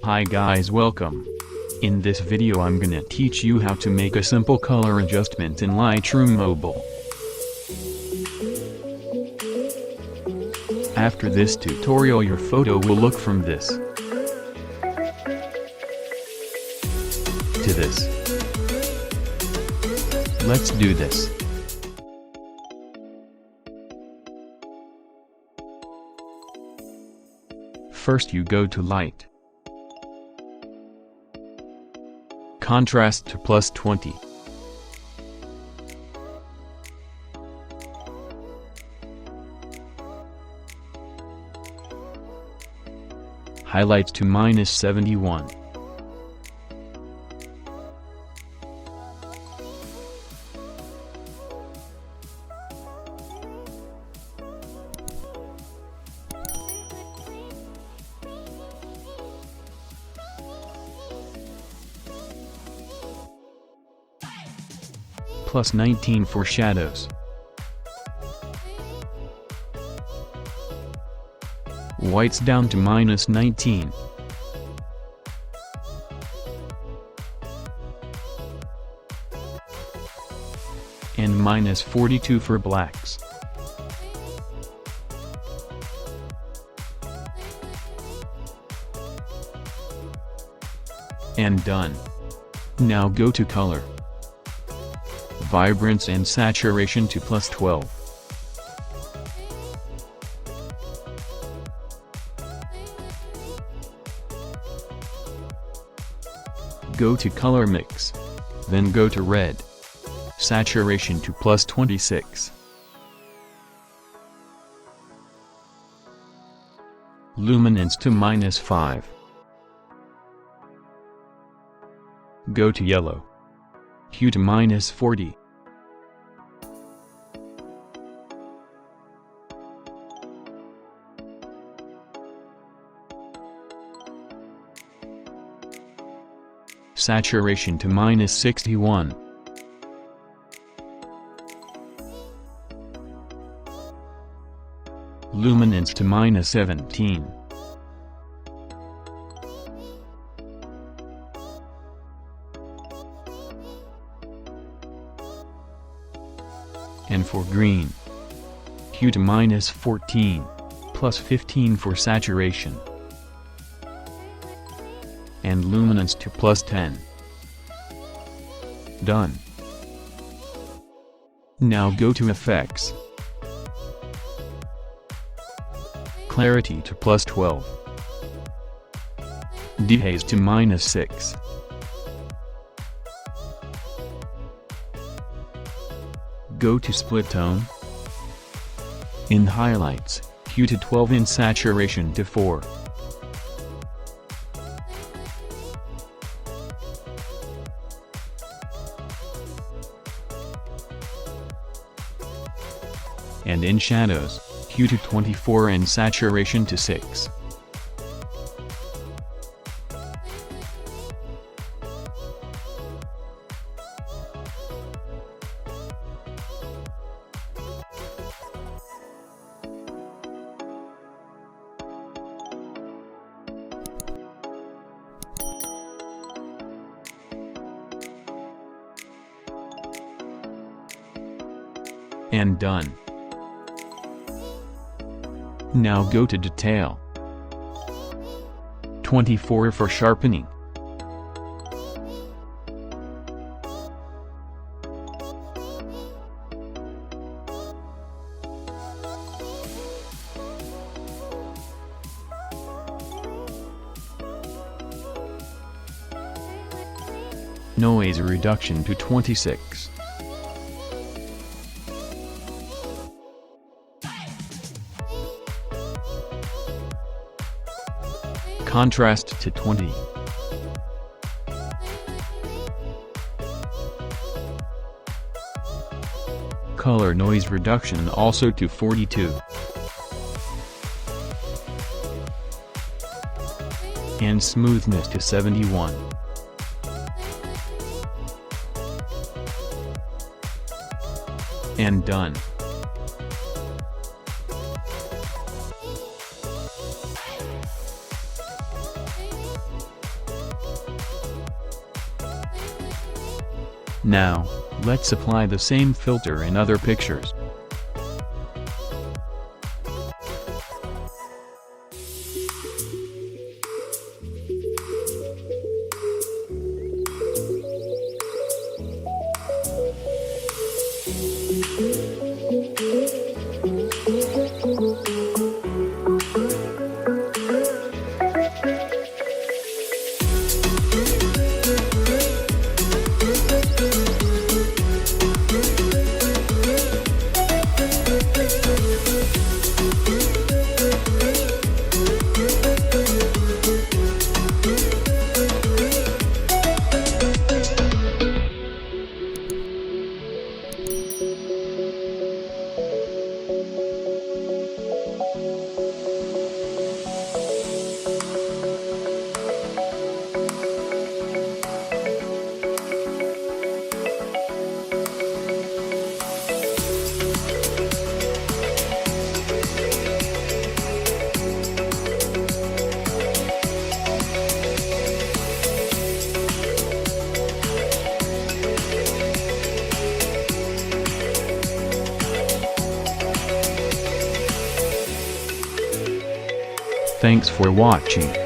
Hi guys, welcome. In this video I'm gonna teach you how to make a simple color adjustment in Lightroom Mobile. After this tutorial your photo will look from this to this. Let's do this. First you go to Light, Contrast to +20. Highlights to -71. +19 for shadows. Whites down to -19. And -42 for blacks. And done. Now go to color. Vibrance and saturation to +12. Go to color mix. Then go to red. Saturation to +26. Luminance to -5. Go to yellow. Hue to -40. Saturation to -61. Luminance to -17. And for green, hue to -14, +15 for saturation. And luminance to +10. Done. Now go to effects. Clarity to +12. Dehaze to -6. Go to split tone. In highlights, hue to 12 and saturation to 4. And in shadows, hue to 24 and saturation to 6. And done. Now go to detail. 24 for sharpening. Noise reduction to 26. Contrast to 20. Color noise reduction also to 42. And smoothness to 71. And done. Now, let's apply the same filter in other pictures. Thanks for watching.